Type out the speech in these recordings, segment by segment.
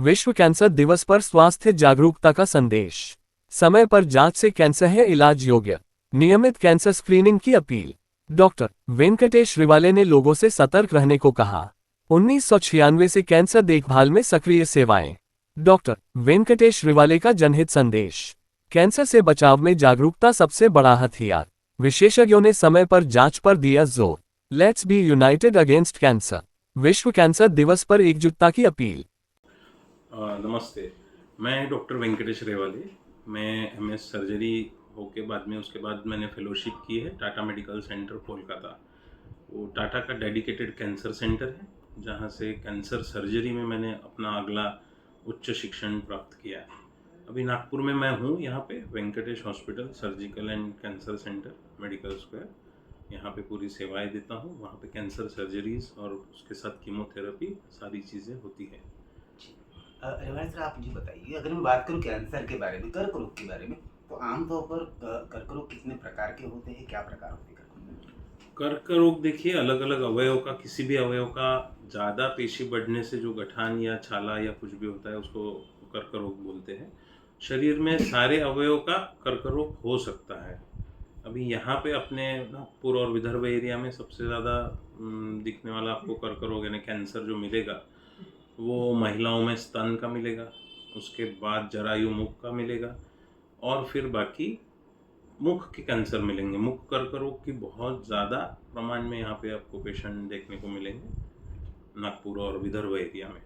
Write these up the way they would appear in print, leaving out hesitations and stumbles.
विश्व कैंसर दिवस पर स्वास्थ्य जागरूकता का संदेश। समय पर जांच से कैंसर है इलाज योग्य। नियमित कैंसर स्क्रीनिंग की अपील। डॉक्टर वेंकटेश रिवाले ने लोगों से सतर्क रहने को कहा। 1996 से कैंसर देखभाल में सक्रिय सेवाएं। डॉक्टर वेंकटेश रिवाले का जनहित संदेश। कैंसर से बचाव में जागरूकता सबसे बड़ा हथियार। विशेषज्ञों ने समय पर जांच पर दिया जोर। Let's be united against cancer. विश्व कैंसर दिवस पर एकजुटता की अपील। नमस्ते। मैं डॉक्टर वेंकटेश रेवाले। मैं एमएस सर्जरी होके उसके बाद मैंने फेलोशिप की है टाटा मेडिकल सेंटर कोलकाता। वो टाटा का डेडिकेटेड कैंसर सेंटर है, जहाँ से कैंसर सर्जरी में मैंने अपना अगला उच्च शिक्षण प्राप्त किया है। अभी नागपुर में मैं हूँ, यहाँ पे Venkatesh hospital surgical and cancer centre medical square, यहाँ पे पूरी सेवाएं देता हूँ। वहाँ पे कैंसर सर्जरीज और उसके साथ कीमोथेरेपी सारी चीज़ें होती है। रिवाज सर, आप मुझे बताइए, अगर मैं बात करूं कैंसर के बारे में, कर्क रोग के बारे में, तो आमतौर पर कर्क रोग कितने प्रकार के होते हैं, क्या प्रकार होते हैं कर्क रोग देखिए, अलग अलग अवयव का, किसी भी अवयव का ज़्यादा पेशी बढ़ने से जो गठान या छाला या कुछ भी होता है उसको कर्क रोग बोलते हैं। शरीर में सारे अवयव का कर्क रोग हो सकता है। अभी यहाँ पे अपने नागपुर और विदर्भ एरिया में सबसे ज़्यादा दिखने वाला आपको कर्क रोग यानी कैंसर जो मिलेगा, वो महिलाओं में स्तन का मिलेगा, उसके बाद जरायु मुख का मिलेगा, और फिर बाकी मुख के कैंसर मिलेंगे। मुख कर्क रोग की बहुत ज़्यादा प्रमाण में यहाँ पे आपको पेशेंट देखने को मिलेंगे नागपुर और विदर्भ एरिया में।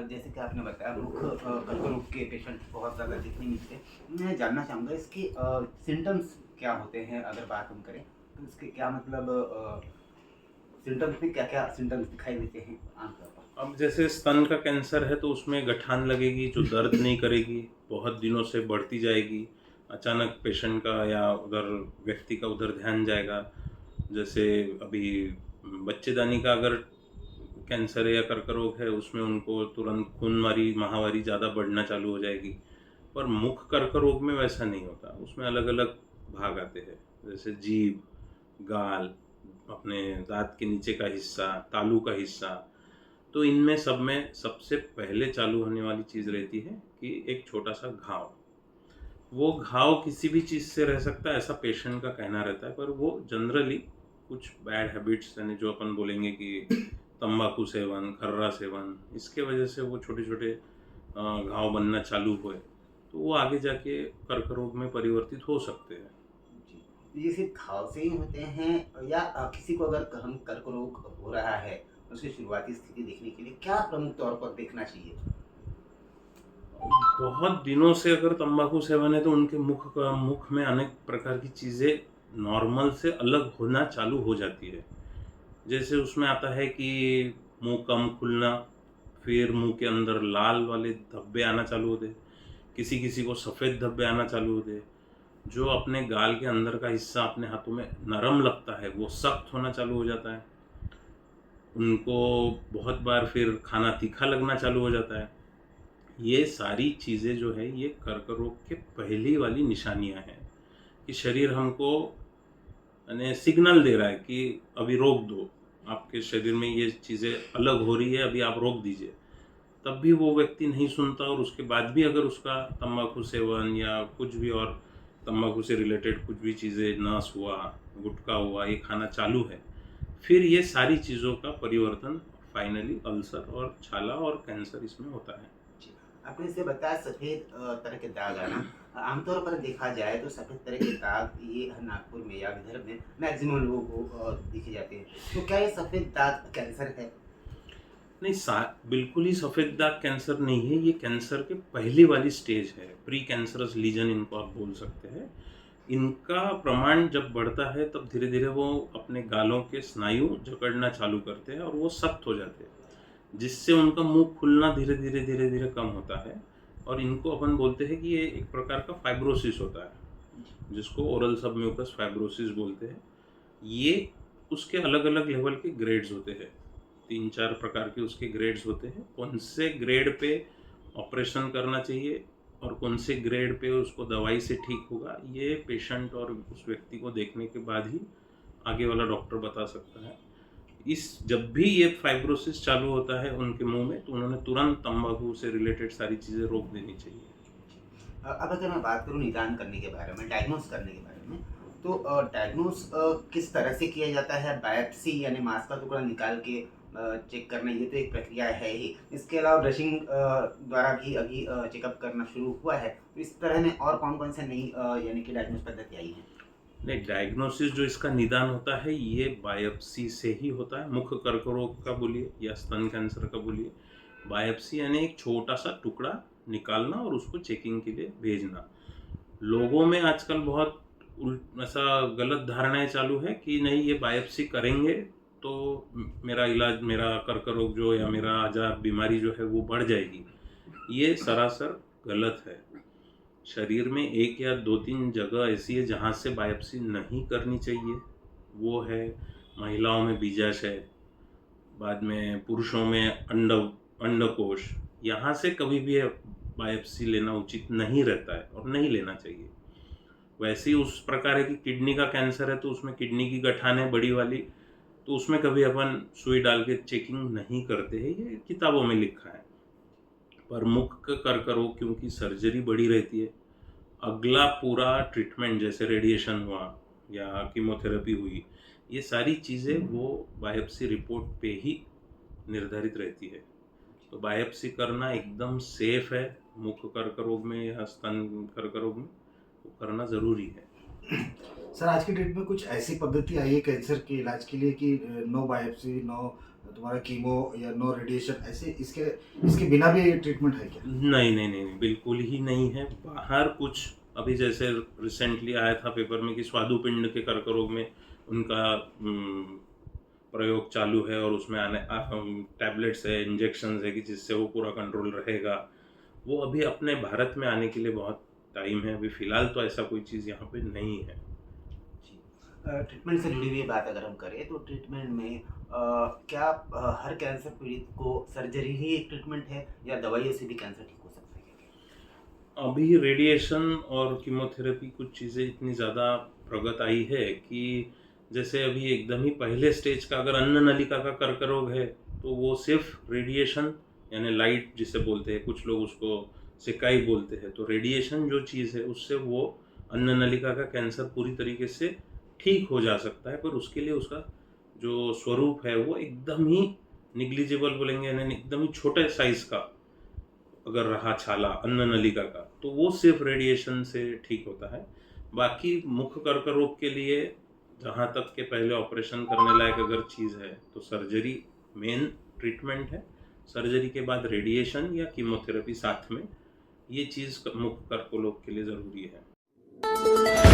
जैसे कि आपने बताया मुख कर्क रोग के पेशेंट बहुत ज़्यादा दिखने मिलते हैं। मैं जानना चाहूँगा इसके सिम्टम्स क्या होते हैं, अगर बात हम करें तो इसके क्या मतलब सिम्टम्स में क्या क्या सिम्टम्स दिखाई देते हैं आमतौर पर। अब जैसे स्तन का कैंसर है तो उसमें गठान लगेगी जो दर्द नहीं करेगी, बहुत दिनों से बढ़ती जाएगी। अचानक पेशेंट का या उधर व्यक्ति का उधर ध्यान जाएगा। जैसे अभी बच्चेदानी का अगर कैंसर है या कर्क रोग है, उसमें उनको तुरंत खूनवारी माहवारी ज़्यादा बढ़ना चालू हो जाएगी। पर मुख कर्क रोग में वैसा नहीं होता, उसमें अलग अलग भाग आते हैं, जैसे जीभ, गाल, अपने दांत के नीचे का हिस्सा, तालू का हिस्सा। तो इनमें सब में सबसे पहले चालू होने वाली चीज़ रहती है कि एक छोटा सा घाव। वो घाव किसी भी चीज़ से रह सकता है, ऐसा पेशेंट का कहना रहता है, पर वो जनरली कुछ बैड हैबिट्स यानी जो अपन बोलेंगे कि तंबाकू सेवन, खर्रा सेवन, इसके वजह से वो छोटे छोटे घाव बनना चालू हुए, तो वो आगे जाके कर्क रोग में परिवर्तित हो सकते हैं। तो ये सिर्फ घाव से ही होते हैं, या किसी को अगर हम कर्क रोग हो रहा है, उसकी शुरुआती स्थिति देखने के लिए क्या प्रमुख तौर पर देखना चाहिए। बहुत दिनों से अगर तंबाकू सेवन है तो उनके मुख में अनेक प्रकार की चीज़ें नॉर्मल से अलग होना चालू हो जाती है। जैसे उसमें आता है कि मुंह कम खुलना, फिर मुंह के अंदर लाल वाले धब्बे आना चालू होते, किसी किसी को सफ़ेद धब्बे आना चालू होते, जो अपने गाल के अंदर का हिस्सा अपने हाथों में नरम लगता है वो सख्त होना चालू हो जाता है। उनको बहुत बार फिर खाना तीखा लगना चालू हो जाता है। ये सारी चीज़ें जो है ये कर्क रोग के पहली वाली निशानियां हैं कि शरीर हमको यानी सिग्नल दे रहा है कि अभी रोक दो, आपके शरीर में ये चीज़ें अलग हो रही है, अभी आप रोक दीजिए। तब भी वो व्यक्ति नहीं सुनता, और उसके बाद भी अगर उसका तंबाकू सेवन या कुछ भी और तंबाकू से रिलेटेड कुछ भी चीज़ें, नस हुआ, गुटखा हुआ, ये खाना चालू है, फिर ये सारी चीज़ों का परिवर्तन फाइनली अल्सर और छाला और कैंसर इसमें होता है। जी, आपने इसे बताया सफ़ेद तरह के दाग आना। आमतौर पर देखा जाए तो सफ़ेद तरह के दाग ये नागपुर में या विदर्भ में मैक्सिमम लोगों को दिखे जाते हैं। तो क्या ये सफ़ेद दाग कैंसर है? नहीं, बिल्कुल ही सफ़ेद दाग कैंसर नहीं है। ये कैंसर के पहली वाली स्टेज है, प्री कैंसरस लीजन इनको आप बोल सकते हैं। इनका प्रमाण जब बढ़ता है तब धीरे धीरे वो अपने गालों के स्नायु जकड़ना चालू करते हैं और वो सख्त हो जाते हैं, जिससे उनका मुंह खुलना धीरे धीरे कम होता है। और इनको अपन बोलते हैं कि ये एक प्रकार का फाइब्रोसिस होता है, जिसको ओरल सबम्यूकस फाइब्रोसिस बोलते हैं। ये उसके अलग अलग लेवल के ग्रेड्स होते हैं, 3-4 प्रकार के उसके ग्रेड्स होते हैं। कौन से ग्रेड पे ऑपरेशन करना चाहिए और कौन से ग्रेड पे उसको दवाई से ठीक होगा, ये पेशेंट और उस व्यक्ति को देखने के बाद ही आगे वाला डॉक्टर बता सकता है। जब भी ये फाइब्रोसिस चालू होता है उनके मुंह में, तो उन्होंने तुरंत तंबाकू से रिलेटेड सारी चीज़ें रोक देनी चाहिए। अब अगर मैं बात करूँ निदान करने के बारे में, डायग्नोस करने के बारे में, तो डायग्नोस किस तरह से किया जाता है? बायोप्सी यानी मांस का टुकड़ा निकाल के चेक करना, ये तो एक प्रक्रिया है ही। इसके अलावा ब्रशिंग द्वारा भी अभी चेकअप करना शुरू हुआ है। तो इस तरह में और कौन-कौन से नई यानी कि डायग्नोस पद्धति आई है? नहीं, डायग्नोसिस जो इसका निदान होता है ये बायोप्सी से ही होता है। मुख कर्करोग का बोलिए या स्तन कैंसर का बोलिए, बायोप्सी यानी एक छोटा सा टुकड़ा निकालना और उसको चेकिंग के लिए भेजना। लोगों में आजकल बहुत ऐसा गलत धारणाएं चालू है कि नहीं, ये बायोप्सी करेंगे तो मेरा इलाज, मेरा कर्करोग जो या मेरा आजार बीमारी जो है वो बढ़ जाएगी। ये सरासर गलत है। शरीर में एक या 2-3 जगह ऐसी है जहाँ से बायोप्सी नहीं करनी चाहिए। वो है महिलाओं में बीजाशय, बाद में पुरुषों में अंडकोश। यहाँ से कभी भी बायोप्सी लेना उचित नहीं रहता है और नहीं लेना चाहिए। वैसे ही उस प्रकार है कि किडनी का कैंसर है तो उसमें किडनी की गठान है बड़ी वाली, तो उसमें कभी अपन सुई डाल के चेकिंग नहीं करते हैं, ये किताबों में लिखा है। पर मुख का कर्करोग क्योंकि सर्जरी बड़ी रहती है, अगला पूरा ट्रीटमेंट जैसे रेडिएशन हुआ या कीमोथेरेपी हुई, ये सारी चीज़ें वो बायोप्सी रिपोर्ट पे ही निर्धारित रहती है। तो बायोप्सी करना एकदम सेफ है। मुख कर्करोग में या स्तन कर्करोग में वो करना ज़रूरी है। सर, आज की डेट में कुछ ऐसी पद्धति आई है कैंसर के इलाज के लिए कि नो बायोप्सी, नो तुम्हारा कीमो या नो रेडिएशन, ऐसे इसके बिना भी ट्रीटमेंट है क्या? नहीं, बिल्कुल ही नहीं है। बाहर कुछ अभी जैसे रिसेंटली आया था पेपर में कि स्वादुपिंड के कर्करोग में उनका प्रयोग चालू है और उसमें आने टैबलेट्स है, इंजेक्शंस है कि जिससे वो पूरा कंट्रोल रहेगा। वो अभी अपने भारत में आने के लिए बहुत टाइम है। अभी फ़िलहाल तो ऐसा कोई चीज़ यहाँ पे नहीं है। ट्रीटमेंट से जुड़ी हुई बात अगर हम करें तो ट्रीटमेंट में क्या हर कैंसर पीड़ित को सर्जरी ही एक ट्रीटमेंट है या दवाइयों से भी कैंसर ठीक हो सकता है? अभी रेडिएशन और कीमोथेरेपी कुछ चीज़ें इतनी ज़्यादा प्रगत आई है कि जैसे अभी एकदम ही पहले स्टेज का अगर अन्न नलिका का कर्करोग है तो वो सिर्फ रेडिएशन यानी लाइट जिसे बोलते हैं, कुछ लोग उसको सिकाई बोलते हैं, तो रेडिएशन जो चीज़ है उससे वो अन्न नलिका का कैंसर पूरी तरीके से ठीक हो जा सकता है। पर उसके लिए उसका जो स्वरूप है वो एकदम ही निग्लिजिबल बोलेंगे, यानी एकदम ही छोटे साइज का अगर रहा छाला अन्न नलिका का, तो वो सिर्फ रेडिएशन से ठीक होता है। बाकी मुख कर्करोग के लिए जहाँ तक के पहले ऑपरेशन करने लायक अगर चीज़ है तो सर्जरी मेन ट्रीटमेंट है। सर्जरी के बाद रेडिएशन या कीमोथेरेपी साथ में, ये चीज़ मुख कर्करोग के लिए ज़रूरी है।